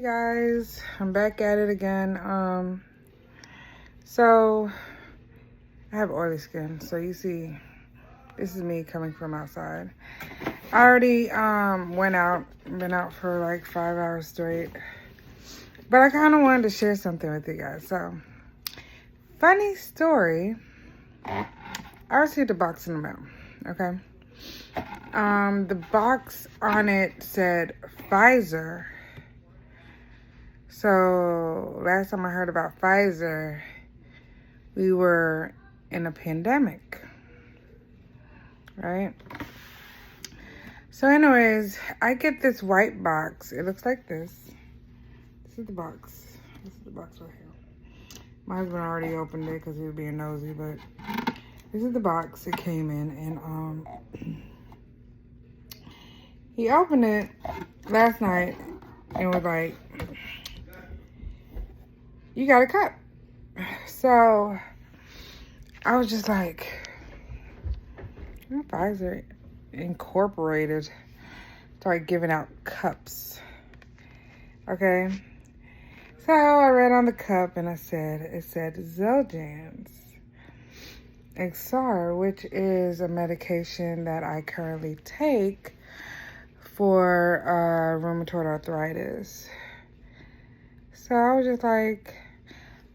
Hey guys, I'm back at it again. So I have oily skin, so you see this is me coming from outside. I already been out for like 5 hours straight, but I kind of wanted to share something with you guys. So funny story, I received a box in the mail. Okay, the box on it said Pfizer. So last time I heard about Pfizer, we were in a pandemic, right? So anyways, I get this white box. It looks like this. This is the box. This is the box right here. My husband already opened it because he was being nosy, but this is the box it came in. And he opened it last night and was like, you got a cup. So I was just like, Pfizer Incorporated started giving out cups. Okay. So I read on the cup and it said Xeljanz XR, which is a medication that I currently take for rheumatoid arthritis. So I was just like,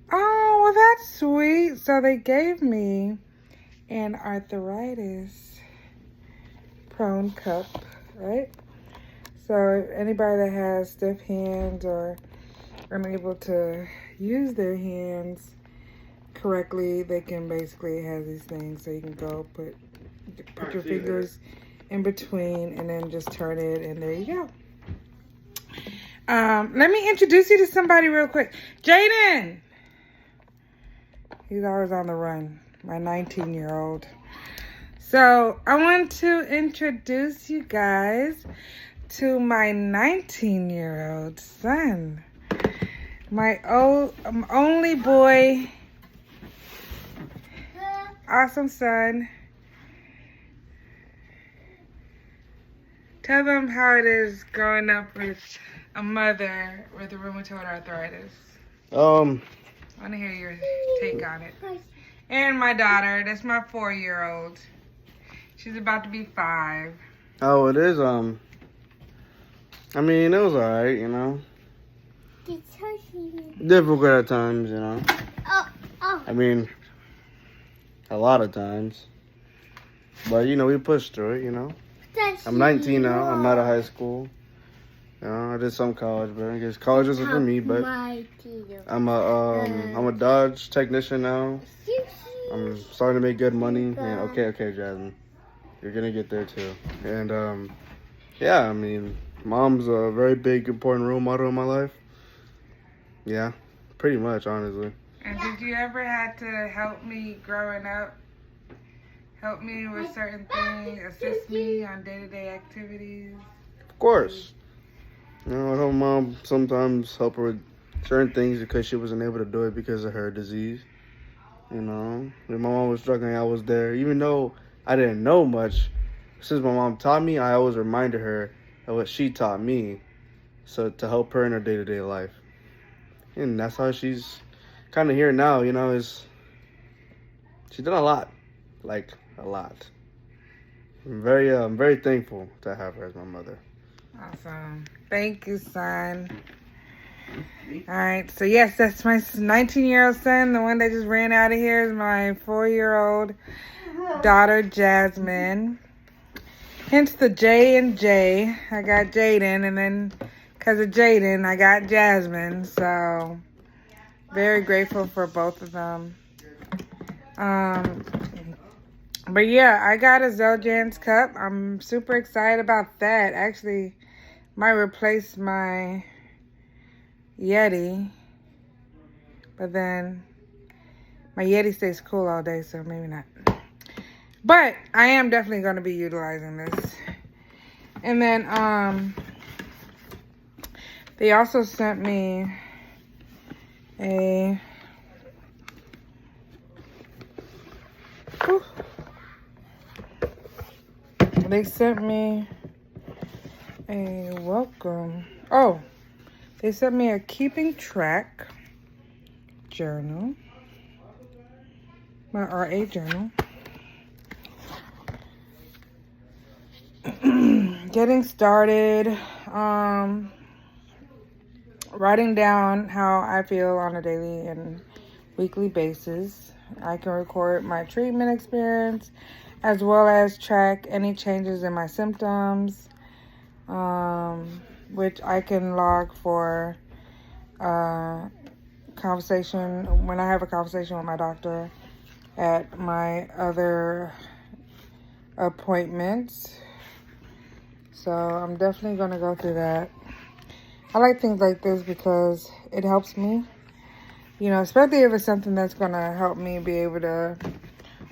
oh, well, that's sweet. So they gave me an arthritis prone cup, right? So anybody that has stiff hands or unable to use their hands correctly, they can basically have these things. So you can go put your fingers in between and then just turn it, and there you go. Let me introduce you to somebody real quick. Jaden! He's always on the run. My 19-year-old. So I want to introduce you guys to my 19-year-old son. My only boy. Awesome son. Tell them how it is growing up with a mother with rheumatoid arthritis. I want to hear your take on it. And my daughter, that's my 4-year-old. She's about to be 5. Oh, it is, I mean, it was alright, you know. Difficult at times, you know. I mean, a lot of times. But, you know, we pushed through it, you know. I'm 19 now. I'm out of high school. You know, I did some college, but I guess college isn't for me. But I'm a Dodge technician now. I'm starting to make good money. And okay, Jasmine, you're gonna get there too. And yeah, I mean, mom's a very big, important role model in my life. Yeah, pretty much, honestly. And did you ever have to help me growing up? Help me with certain things, assist me on day-to-day activities? Of course. You know, I help mom sometimes help her with certain things because she wasn't able to do it because of her disease. You know, when my mom was struggling, I was there. Even though I didn't know much, since my mom taught me, I always reminded her of what she taught me, so to help her in her day-to-day life. And that's how she's kind of here now, you know, she's done a lot. Like, a lot. I'm very thankful to have her as my mother. Awesome. Thank you, son. All right. So, yes, that's my 19-year-old son. The one that just ran out of here is my 4-year-old daughter, Jasmine. Hence the J and J. I got Jaden, and then because of Jaden, I got Jasmine. So, very grateful for both of them. But yeah, I got a Xeljanz cup. I'm super excited about that. Actually, might replace my Yeti. But then my Yeti stays cool all day, so maybe not. But I am definitely going to be utilizing this. And then they also sent me a they sent me a welcome. Oh, They sent me a keeping track journal, my RA journal. Getting started, writing down how I feel on a daily and weekly basis. I can record my treatment experience as well as track any changes in my symptoms, which I can log for conversation when I have a conversation with my doctor at my other appointments. So I'm definitely going to go through that. I like things like this because it helps me, you know, especially if it's something that's going to help me be able to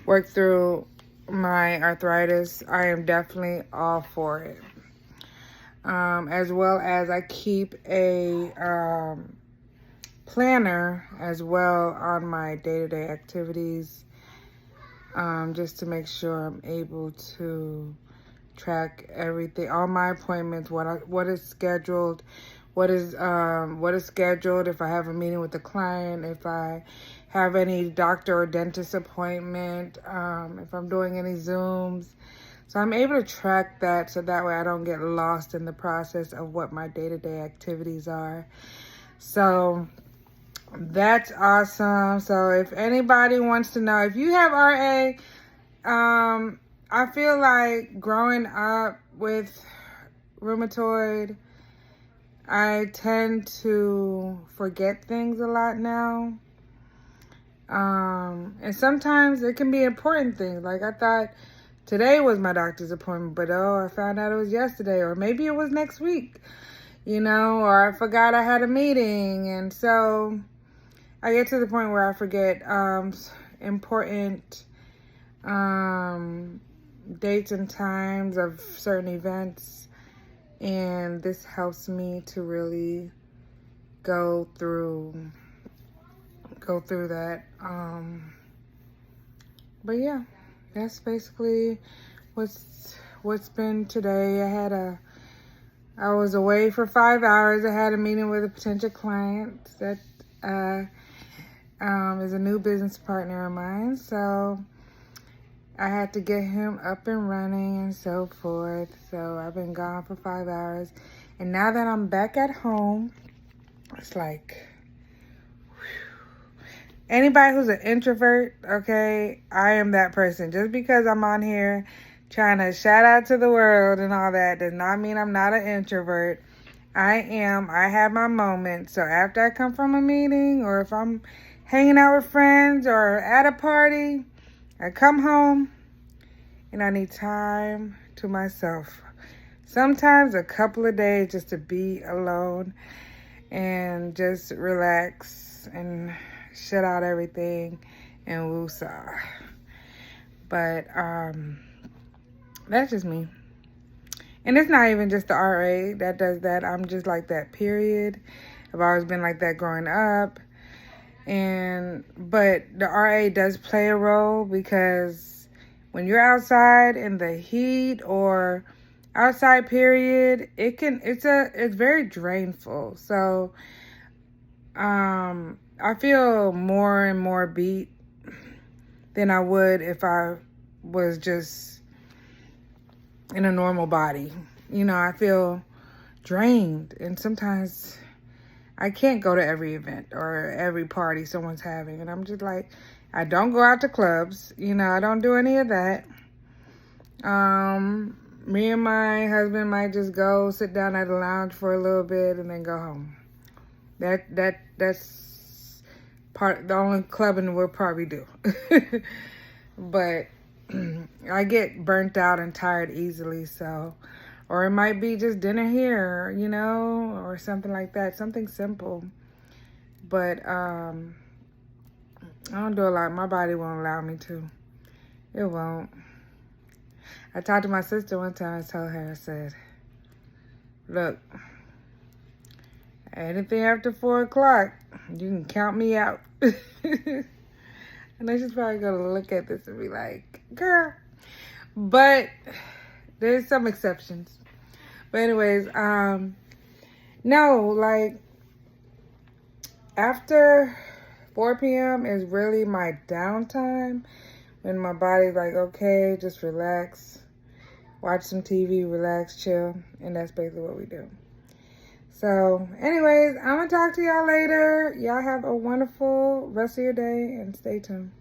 work through my arthritis. I am definitely all for it. As well as I keep a planner as well on my day-to-day activities, just to make sure I'm able to track everything, all my appointments, what is scheduled, what is scheduled, if I have a meeting with a client, if I have any doctor or dentist appointment, if I'm doing any Zooms. So I'm able to track that so that way I don't get lost in the process of what my day-to-day activities are. So that's awesome. So if anybody wants to know, if you have RA, I feel like growing up with rheumatoid, I tend to forget things a lot now. And sometimes it can be important things. Like I thought today was my doctor's appointment, but I found out it was yesterday, or maybe it was next week, you know, or I forgot I had a meeting. And so I get to the point where I forget important dates and times of certain events, and this helps me to really go through that. But yeah, that's basically what's been today. I was away for 5 hours. I had a meeting with a potential client that is a new business partner of mine, so I had to get him up and running and so forth. So I've been gone for 5 hours. And now that I'm back at home, it's like, whew. Anybody who's an introvert, okay, I am that person. Just because I'm on here trying to shout out to the world and all that does not mean I'm not an introvert. I have my moments. So after I come from a meeting, or if I'm hanging out with friends or at a party, I come home and I need time to myself. Sometimes a couple of days just to be alone and just relax and shut out everything and woosah. But that's just me. And it's not even just the RA that does that. I'm just like that, period. I've always been like that growing up. But the RA does play a role, because when you're outside in the heat or outside period, it's very drainful. So I feel more and more beat than I would if I was just in a normal body. You know, I feel drained, and sometimes I can't go to every event or every party someone's having. And I'm just like, I don't go out to clubs. You know, I don't do any of that. Me and my husband might just go sit down at the lounge for a little bit and then go home. That's the only clubbing we'll probably do. But I get burnt out and tired easily, so, or it might be just dinner here, you know, or something like that, something simple. But I don't do a lot. My body won't allow me to. It won't. I talked to my sister one time. I told her, I said, look, anything after 4 o'clock, you can count me out. I know she's probably going to look at this and be like, girl. But there's some exceptions. But anyways, no, like, After 4 p.m. is really my downtime, when my body's like, okay, just relax, watch some TV, relax, chill, and that's basically what we do. So, anyways, I'm going to talk to y'all later. Y'all have a wonderful rest of your day, and stay tuned.